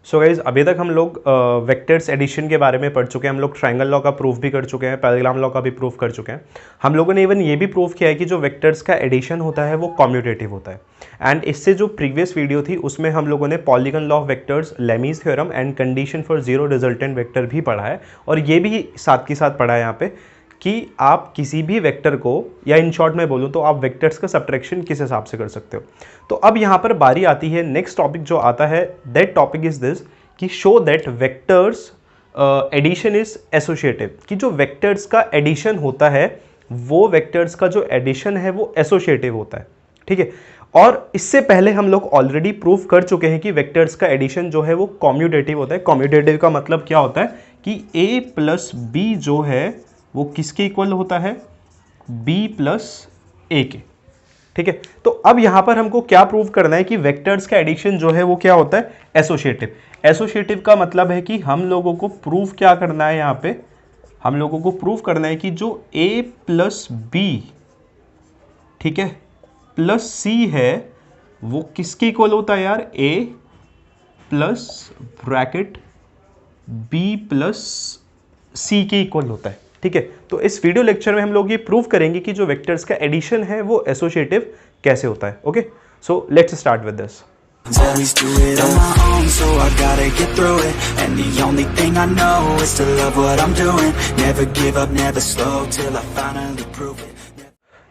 So guys अभी तक हम लोग वेक्टर्स एडिशन के बारे में पढ़ चुके हैं। हम लोग ट्रायंगल लॉ का प्रूफ भी कर चुके हैं, पैरेललोग्राम लॉ का भी प्रूफ कर चुके हैं। हम लोगों ने इवन ये भी प्रूफ किया है कि जो वेक्टर्स का एडिशन होता है वो कम्यूटेटिव होता है। एंड इससे जो प्रीवियस वीडियो थी उसमें हम लोगों ने polygon law of vectors, Lami's theorem and condition for zero resultant vector भी पढ़ा है। और ये भी साथ के साथ पढ़ा है यहाँ पे कि आप किसी भी वेक्टर को, या इन शॉर्ट में बोलूँ तो आप वेक्टर्स का सब्ट्रैक्शन किस हिसाब से कर सकते हो। तो अब यहाँ पर बारी आती है, नेक्स्ट टॉपिक जो आता है, दैट टॉपिक इज दिस कि show that vectors addition is associative, कि जो वेक्टर्स का एडिशन होता है वो वेक्टर्स का जो एडिशन है वो एसोसिएटिव होता है। ठीक है, और इससे पहले हम लोग ऑलरेडी प्रूफ कर चुके हैं कि वेक्टर्स का एडिशन जो है वो कॉम्यूटेटिव होता है। कॉम्यूटेटिव का मतलब क्या होता है कि a प्लस बी जो है वो किसके इक्वल होता है, b प्लस ए के। ठीक है, तो अब यहां पर हमको क्या प्रूव करना है कि वेक्टर्स का एडिशन जो है वो क्या होता है, एसोसिएटिव। एसोसिएटिव का मतलब है कि हम लोगों को प्रूफ क्या करना है, यहां पे हम लोगों को प्रूफ करना है कि जो a प्लस बी, ठीक है, प्लस सी है वो किसके इक्वल होता है यार, a plus bracket b plus C के इक्वल होता है। ठीक है, तो इस वीडियो लेक्चर में हम लोग ये प्रूव करेंगे कि जो वेक्टर्स का एडिशन है वो एसोसिएटिव कैसे होता है। Okay, so let's start with this. Always do it on my own, so I gotta get through it. And the only thing I know is to love what I'm doing. Never give up, never slow, till I finally prove it.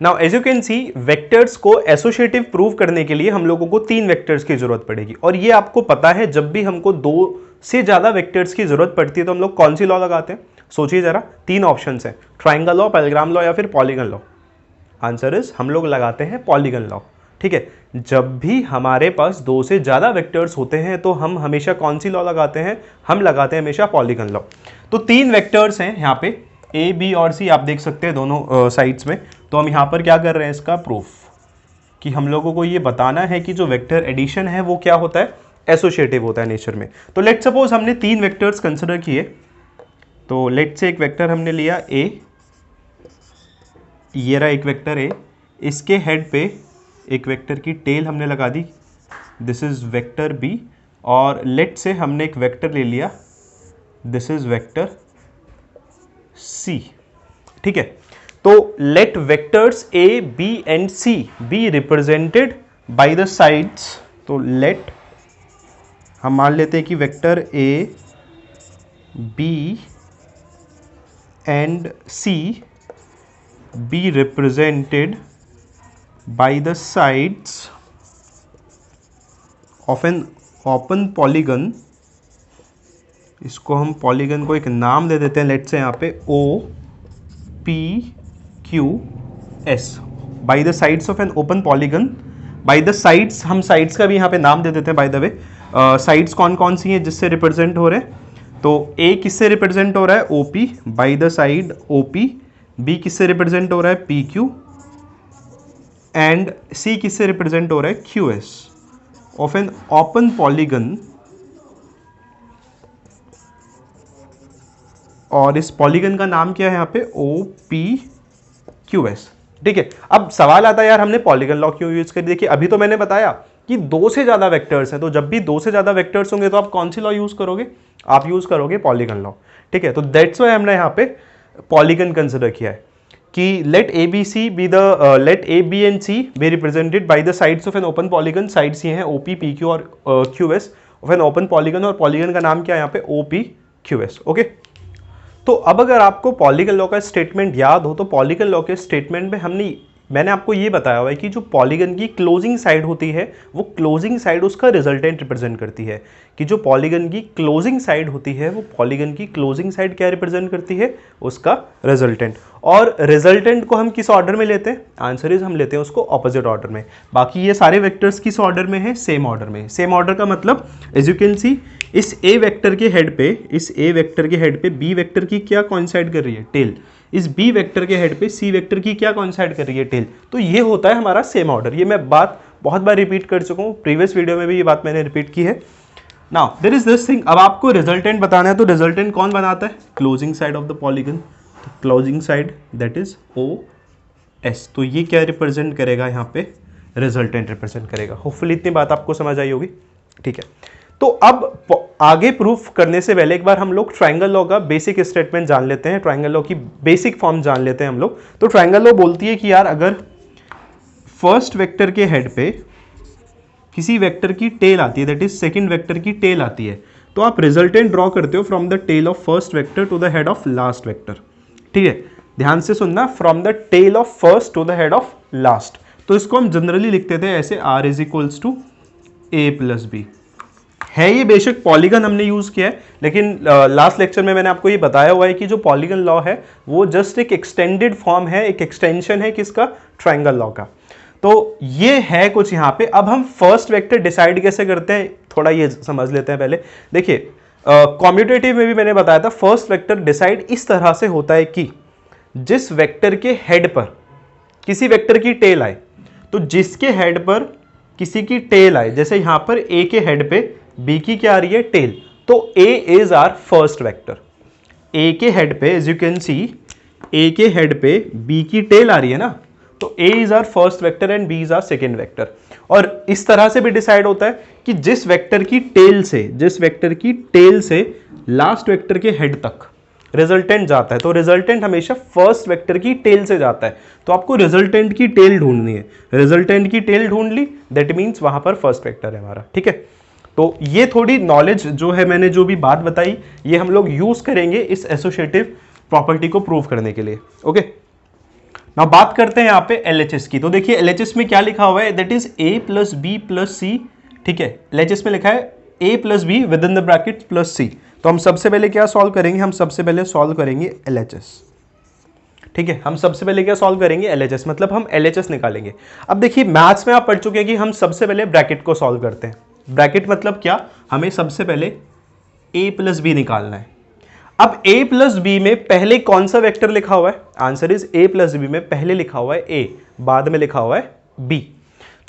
Now as you can see, vectors को associative prove करने के लिए हम लोगों को 3 vectors की जरूरत पड़ेगी। और ये आपको पता है, जब भी हमको 2 से ज्यादा वेक्टर्स की जरूरत पड़ती है तो हम लोग कौन सी लॉ लगाते हैं, सोचिए जरा। 3 ऑप्शंस हैं, ट्रायंगल लॉ, पैरेललोग्राम लॉ या फिर पॉलीगन लॉ। आंसर इज हम लोग लगाते हैं पॉलीगन लॉ। ठीक है, जब भी हमारे पास 2 से ज्यादा वेक्टर्स होते हैं तो हम हमेशा कौन सी लॉ लगाते हैं, हम लगाते हैं हमेशा पॉलीगन लॉ। तो 3 वेक्टर्स हैं यहाँ पे, ए बी और सी, आप देख सकते हैं दोनों साइड्स में। तो हम यहाँ पर क्या कर रहे हैं, इसका प्रूफ, कि हम लोगों को ये बताना है कि जो वेक्टर एडिशन है वो क्या होता है, एसोसिएटिव होता है नेचर में। तो लेट सपोज हमने 3 वेक्टर्स कंसिडर किए। तो लेट से एक वेक्टर हमने लिया ए, ये रहा एक वेक्टर ए, इसके हेड पे एक वेक्टर की टेल हमने लगा दी, दिस इज वेक्टर बी। और लेट से हमने एक वेक्टर ले लिया, दिस इज वेक्टर सी। ठीक है, तो let vectors A B and C be represented by the sides. तो लेट हम मान लेते हैं कि vector A B and C be represented by the sides of an open polygon. इसको हम पॉलीगन को एक नाम दे देते हैं, लेट से यहाँ पे O P Q S, by the sides of an open polygon. By the sides, हम साइड्स का भी यहाँ पे नाम दे देते हैं बाय द वे। साइड्स कौन कौन सी हैं जिससे रिप्रेजेंट हो रहे हैं, तो ए किससे रिप्रेजेंट हो रहा है, O P, by the side O P. B किससे रिप्रेजेंट हो रहा है, पी क्यू। एंड सी किससे रिप्रेजेंट हो रहा है, Q S, of an open polygon. और इस पॉलीगन का नाम क्या है यहाँ पे, ओ पी क्यू एस। ठीक है, अब सवाल आता है यार हमने पॉलीगन लॉ क्यों यूज कर। देखिए अभी तो मैंने बताया कि 2 से ज्यादा वेक्टर्स हैं, तो जब भी 2 से ज्यादा वेक्टर्स होंगे तो आप कौन सी लॉ यूज करोगे, आप यूज करोगे पॉलीगन लॉ। ठीक है, तो दैट्स व्हाई हमने यहाँ पे पॉलीगन कंसिडर किया है कि let A B C be the let A B and C be represented by the sides of an open polygon. Sides ये हैं ओ पी पी क्यू और Q S of an open polygon. और polygon का नाम क्या है यहाँ पे, O P Q S. Okay, तो अब अगर आपको पॉलीगन लॉ का स्टेटमेंट याद हो तो पॉलीगन लॉ के स्टेटमेंट में मैंने आपको ये बताया हुआ है कि जो पॉलीगन की क्लोजिंग साइड होती है वो क्लोजिंग साइड उसका रिजल्टेंट रिप्रेजेंट करती है। कि जो पॉलीगन की क्लोजिंग साइड होती है वो पॉलीगन की क्लोजिंग साइड क्या रिप्रेजेंट करती है, उसका रिजल्टेंट। और रिजल्टेंट को हम किस ऑर्डर में लेते हैं, आंसर इज हम लेते हैं उसको ऑपोजिट ऑर्डर में। बाकी ये सारे वेक्टर्स किस ऑर्डर में है, सेम ऑर्डर में। सेम ऑर्डर का मतलब एज यू कैन सी, इस ए वेक्टर के हेड पे, इस ए वेक्टर के हेड पे बी वेक्टर की क्या कोइंसाइड कर रही है, टेल। इस बी वेक्टर के हेड पे सी वेक्टर की क्या कोइंसाइड कर रही है, टेल। तो ये होता है हमारा सेम ऑर्डर। ये मैं बात बहुत बार रिपीट कर चुका हूँ, प्रीवियस वीडियो में भी ये बात मैंने रिपीट की है। Now there is this thing, अब आपको रिजल्टेंट बताना है तो रिजल्टेंट कौन बनाता है, closing side of the polygon. तो closing side that is O S. तो ये क्या रिप्रेजेंट करेगा यहाँ पे, रिजल्टेंट रिप्रेजेंट करेगा। होपफुली इतनी बात आपको समझ आई होगी। ठीक है, तो अब आगे प्रूफ करने से पहले एक बार हम लोग ट्रायंगल लॉ का बेसिक स्टेटमेंट जान लेते हैं, ट्रायंगल लॉ की बेसिक फॉर्म जान लेते हैं हम लोग। तो ट्रायंगल लॉ बोलती है कि यार अगर फर्स्ट वेक्टर के हेड पे किसी वेक्टर की टेल आती है, दैट इज सेकंड वेक्टर की टेल आती है, तो आप रिजल्टेंट ड्रॉ करते हो from the tail of first vector to the head of last vector. ठीक है, ध्यान से सुनना, from the tail of first to the head of last. तो इसको हम जनरली लिखते थे ऐसे, r is equals to a plus B. है ये बेशक पॉलीगन हमने यूज किया है, लेकिन लास्ट लेक्चर में मैंने आपको ये बताया हुआ है कि जो पॉलीगन लॉ है वो जस्ट एक एक्सटेंडेड फॉर्म है, एक एक्सटेंशन है किसका, ट्रायंगल लॉ का। तो ये है कुछ यहाँ पे। अब हम फर्स्ट वेक्टर डिसाइड कैसे करते हैं, थोड़ा ये समझ लेते हैं पहले। देखिए कॉम्यूटेटिव में भी मैंने बताया था, फर्स्ट वेक्टर डिसाइड इस तरह से होता है कि जिस वेक्टर के हेड पर किसी वेक्टर की टेल आए, तो जिसके हेड पर किसी की टेल आए, जैसे यहां पर a के हेड पे b की क्या आ रही है, टेल, तो a is our first vector. a के हेड पे, as you can see, a के हेड पे b की टेल आ रही है ना, तो a is our first vector and b is our second vector. और इस तरह से भी डिसाइड होता है कि जिस वेक्टर की टेल से लास्ट वेक्टर के हेड तक रिजल्टेंट जाता है, तो रिजल्टेंट हमेशा फर्स्ट वेक्टर की टेल से जाता है। तो आपको रिजल्टेंट की टेल ढूंढनी है, रिजल्टेंट की टेल ढूंढ ली, दैट मीन्स वहां पर फर्स्ट वेक्टर है हमारा। ठीक है, तो ये थोड़ी नॉलेज जो है, मैंने जो भी बात बताई, ये हम लोग यूज करेंगे इस एसोसिएटिव प्रॉपर्टी को प्रूव करने के लिए। ओके, नाउ बात करते हैं यहाँ पे LHS की। तो देखिए LHS में क्या लिखा हुआ है, that is a plus B plus C. ठीक है, LHS में लिखा है a plus B within the bracket plus C. तो हम सबसे पहले क्या सॉल्व करेंगे, हम सबसे पहले सॉल्व करेंगे LHS। ठीक है, हम सबसे पहले क्या सॉल्व करेंगे, LHS, मतलब हम LHS निकालेंगे। अब देखिए मैथ्स में आप पढ़ चुके हैं कि हम सबसे पहले ब्रैकेट को सॉल्व करते हैं। ब्रैकेट मतलब क्या, हमें सबसे पहले a प्लस बी निकालना है। अब a प्लस बी में पहले कौन सा वेक्टर लिखा हुआ है, answer is a plus B में पहले लिखा हुआ है a, बाद में लिखा हुआ है b।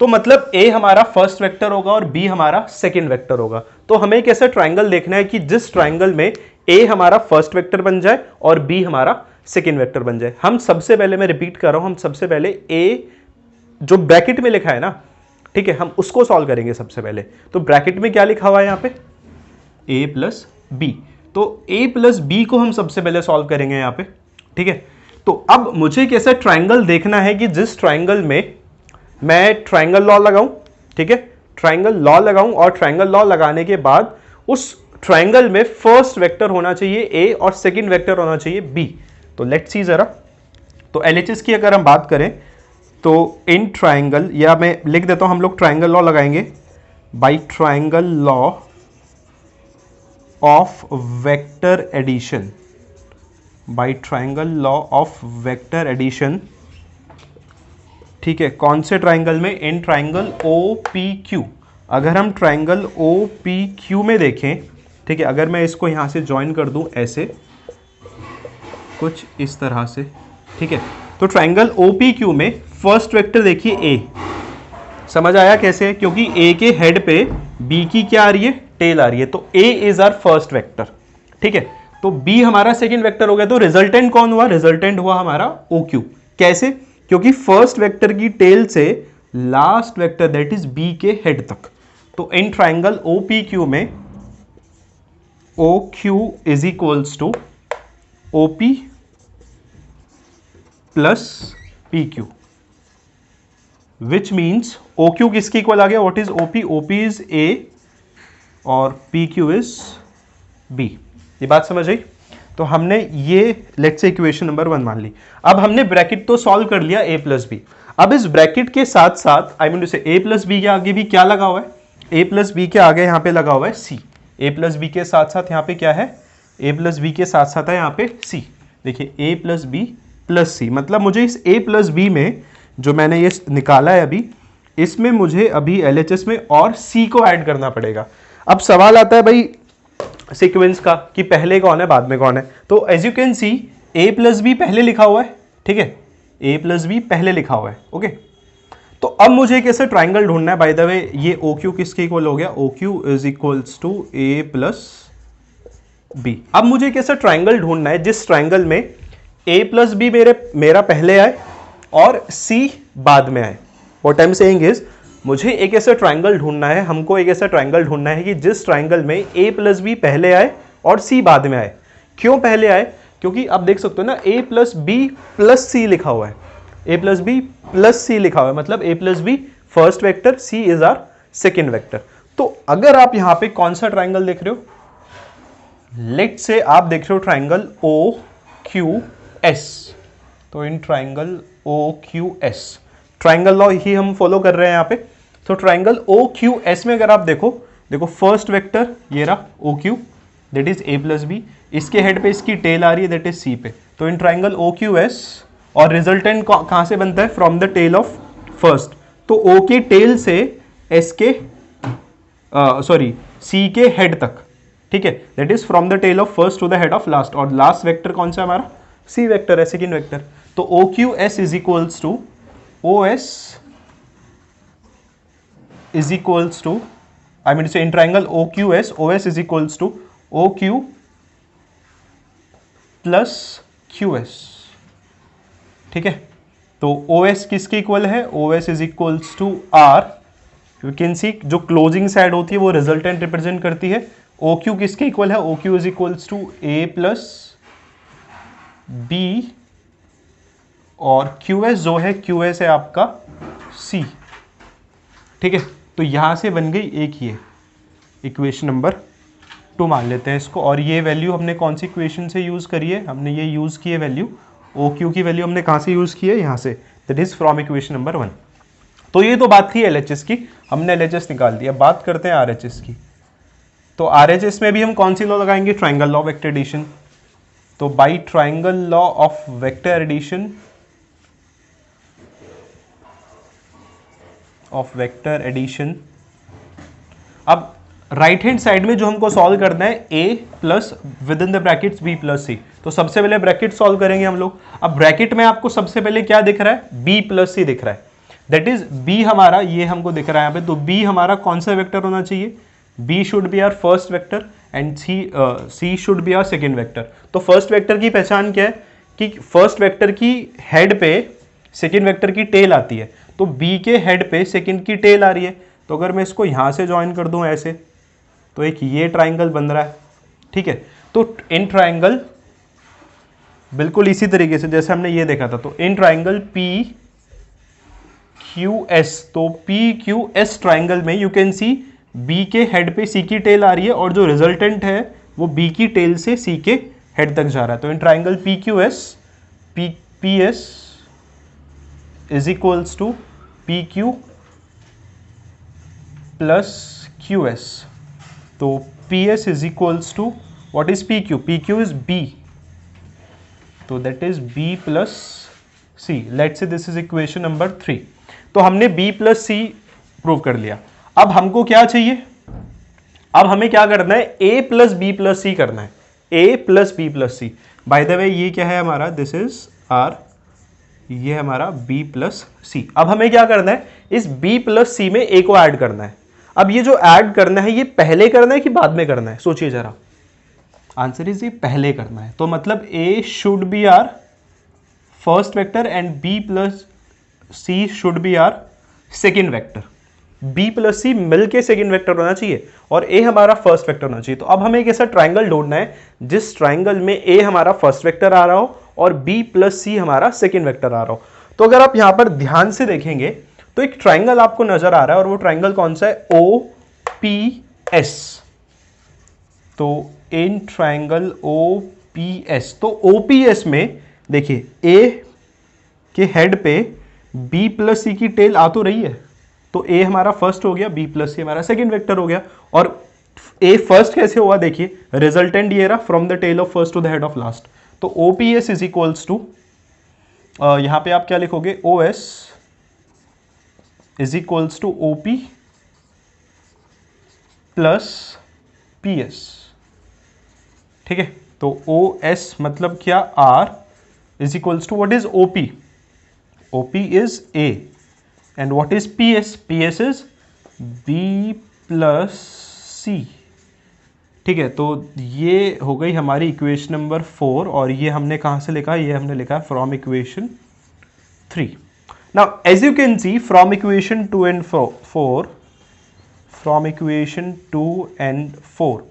तो मतलब a हमारा फर्स्ट वेक्टर होगा और b हमारा सेकंड वेक्टर होगा। तो हमें एक ऐसा ट्रायंगल देखना है कि जिस ट्रायंगल में a हमारा फर्स्ट वेक्टर बन जाए और b हमारा सेकंड वेक्टर बन जाए। हम सबसे पहले, मैं रिपीट कर रहा हूं, हम सबसे पहले a जो ब्रैकेट में लिखा है ना, ठीक है, हम उसको सॉल्व करेंगे सबसे पहले। तो ब्रैकेट में क्या लिखा हुआ है यहाँ पे, a प्लस बी। तो a प्लस बी को हम सबसे पहले सॉल्व करेंगे यहाँ पे। ठीक है, तो अब मुझे एक ऐसा ट्रायंगल देखना है कि जिस ट्रायंगल में मैं ट्रायंगल लॉ लगाऊं। ठीक है, ट्रायंगल लॉ लगाऊं और ट्रायंगल लॉ लगाने के बाद उस ट्रायंगल में फर्स्ट वेक्टर होना चाहिए a और सेकंड वेक्टर होना चाहिए b। तो लेट्स सी जरा। तो LHS की अगर हम बात करें तो इन ट्रायंगल, या मैं लिख देता हूं, हम लोग ट्रायंगल लॉ लगाएंगे by triangle law of vector addition, by triangle law of vector addition. ठीक है, कौन से ट्रायंगल में, इन ट्रायंगल OPQ। अगर हम ट्रायंगल OPQ में देखें, ठीक है, अगर मैं इसको यहां से ज्वाइन कर दूं ऐसे कुछ इस तरह से, ठीक है, तो ट्रायंगल OPQ में फर्स्ट वेक्टर देखिए a, समझ आया कैसे, क्योंकि a के हेड पे b की क्या आ रही है, टेल आ रही है, तो a is our first vector. ठीक है, तो b हमारा सेकंड वेक्टर हो गया। तो रिजल्टेंट कौन हुआ, रिजल्टेंट हुआ हमारा OQ। कैसे, क्योंकि फर्स्ट वेक्टर की टेल से last vector that is b के हेड तक। तो इन ट्रायंगल OPQ में OQ is equals to OP plus PQ, which means OQ किसके इक्वल आ गया, what is OP, OP is A और PQ इज B। ये बात समझ आई। तो हमने ये लेट्स से इक्वेशन नंबर 1 मान ली। अब हमने ब्रैकेट तो सॉल्व कर लिया a प्लस बी। अब इस ब्रैकेट के साथ साथ आई मीन टू से a प्लस बी के आगे भी क्या लगा हुआ है, a प्लस बी के आगे यहाँ पे लगा हुआ है c। a प्लस बी के साथ साथ यहाँ पे क्या है, a प्लस बी के साथ साथ है यहाँ पे c। देखिए a प्लस बी प्लस सी, मतलब मुझे इस a प्लस बी में जो मैंने ये निकाला है अभी, इसमें मुझे अभी LHS में और c को ऐड करना पड़ेगा। अब सवाल आता है भाई सीक्वेंस का कि पहले कौन है बाद में कौन है। तो as you can see a plus B पहले लिखा हुआ है, ठीक है, a प्लस बी पहले लिखा हुआ है। ओके, तो अब मुझे एक ऐसा ट्राइंगल ढूंढना है। बाय द वे ये OQ किसके इक्वल हो गया, OQ is equals to a plus B. अब मुझे एक ऐसा ट्राइंगल ढूंढना है जिस ट्राइंगल में a प्लस बी मेरा पहले आए और c बाद में आए। What I am saying is मुझे एक ऐसा ट्राइंगल ढूंढना है, हमको एक ऐसा ट्राइंगल ढूंढना है कि जिस ट्राइंगल में a प्लस बी पहले आए और c बाद में आए। क्यों पहले आए? क्योंकि आप देख सकते हो ना a plus B plus C लिखा हुआ है, a plus B plus C लिखा हुआ है, मतलब a plus B first vector, c is our second vector. तो अगर आप यहां पे कौन सा ट्राइंगल देख रहे हो, लेट से आप देख रहे हो ट्राइंगल ओ क्यू एस, तो in triangle O Q S, triangle law ही हम फॉलो कर रहे हैं यहाँ पे। तो ट्राइंगल ओ क्यू एस में अगर आप देखो फर्स्ट वेक्टर ये रहा O Q, that is A plus B, इसके हेड पे इसकी टेल आ रही है दैट इज सी पे। तो in triangle O Q S, और रिजल्टेंट कहां से बनता है? From the tail of first. तो ओ के टेल से एस के सी के हेड तक, ठीक है, that is from the tail of first to the head of last. और लास्ट वेक्टर कौन सा हमारा? सी वेक्टर है, सेकेंड वेक्टर। तो O Q S is equals to OS is equals to, I mean to say in triangle OQS, OS is equals to OQ plus QS, ठीक है। तो OS किसके equal है? OS is equals to R, you can see जो closing side होती है वो resultant represent करती है। OQ किसके इक्वल है? OQ is equals to A plus B, और QS जो है QS है आपका C, ठीक है। तो यहां से बन गई एक ये इक्वेशन नंबर 2 मान लेते हैं इसको। और ये वैल्यू हमने कौन सी इक्वेशन से यूज करी है? हमने ये यूज की है वैल्यू OQ की वैल्यू हमने कहां से यूज की है? यहां से, that is from equation number 1। तो ये तो बात थी LHS की, हमने LHS निकाल दिया। बात करते हैं RHS की। तो RHS में भी हम कौन सी लॉ लगाएंगे? Triangle law vector addition. तो by triangle law of vector addition of vector addition, अब राइट हैंड साइड में जो हमको सॉल्व करना है a plus within the brackets b plus C. तो सबसे पहले ब्रैकेट सॉल्व करेंगे हम लोग। अब ब्रैकेट में आपको सबसे पहले क्या दिख रहा है? b प्लस सी दिख रहा है, दैट इज b हमारा ये हमको दिख रहा है यहाँ पे। तो b हमारा कौन सा वेक्टर होना चाहिए? b should be our first vector and c should be our second vector. तो फर्स्ट वेक्टर की पहचान क्या है? कि फर्स्ट वेक्टर की हेड पे सेकेंड वेक्टर की टेल आती है। तो b के हेड पे सेकंड की टेल आ रही है। तो अगर मैं इसको यहां से ज्वाइन कर दूं ऐसे, तो एक ये ट्राइंगल बन रहा है, ठीक है। तो इन ट्राइंगल बिल्कुल इसी तरीके से जैसे हमने ये देखा था। तो in triangle P Q S, तो पी क्यू एस ट्राइंगल में यू कैन सी b के हेड पे c की टेल आ रही है, और जो रिजल्टेंट है वो b की टेल से c के हेड तक जा रहा है। तो in triangle P Q S, P S is equals to PQ plus QS. तो PS is equals to what is PQ? PQ is B. तो that is B plus C. Let's say this is equation number 3. तो हमने B plus C prove कर लिया। अब हमको क्या चाहिए? अब हमें क्या करना है? A plus B plus C करना है। A plus B plus C. By the way ये क्या है हमारा? This is R, ये हमारा B प्लस सी। अब हमें क्या करना है? इस B प्लस सी में A को ऐड करना है। अब ये जो ऐड करना है ये पहले करना है कि बाद में करना है? सोचिए जरा। आंसर इज ये पहले करना है। तो मतलब A should be our first vector and B plus C should be our second vector. B plus C मिलके सेकेंड वेक्टर होना चाहिए और A हमारा फर्स्ट वेक्टर होना चाहिए। तो अब हमें एक ऐसा ट्राइंगल ढूंढना है जिस ट्राइंगल में A हमारा फर्स्ट वेक्टर आ रहा हो और B प्लस सी हमारा सेकेंड वेक्टर आ रहा हो। तो अगर आप यहां पर ध्यान से देखेंगे तो एक ट्राइंगल आपको नजर आ रहा है, और वो ट्राइंगल कौन सा है? OPS। तो इन ट्राइंगल OPS, तो OPS में देखिए A के हेड पे B प्लस सी की टेल आ तो रही है, तो A हमारा फर्स्ट हो गया, B प्लस सी हमारा सेकेंड वेक्टर हो गया। और A फर्स्ट कैसे हुआ? देखिए रिजल्टेंट ये रहा, from the tail of first to the head of last. तो OPS इज इक्वल्स टू, यहां पे आप क्या लिखोगे? OS is equals to OP plus PS, ठीक है। तो OS मतलब क्या? R is equals to what is OP? OP is A and what is PS? PS is B plus C, ठीक है। तो ये हो गई हमारी इक्वेशन नंबर 4, और ये हमने कहाँ से लिखा? ये हमने लिखा from equation 3। Now, as you can see from equation 2 and 4, from equation 2 and 4,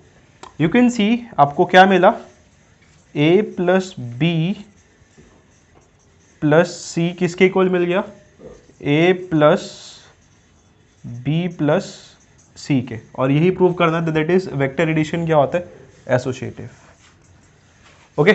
you can see आपको क्या मिला, a plus b plus c किसके इक्वल मिल गया, a plus b plus c के, और यही प्रूव करना है, दैट इज वेक्टर एडिशन क्या होता है, एसोसिएटिव। ओके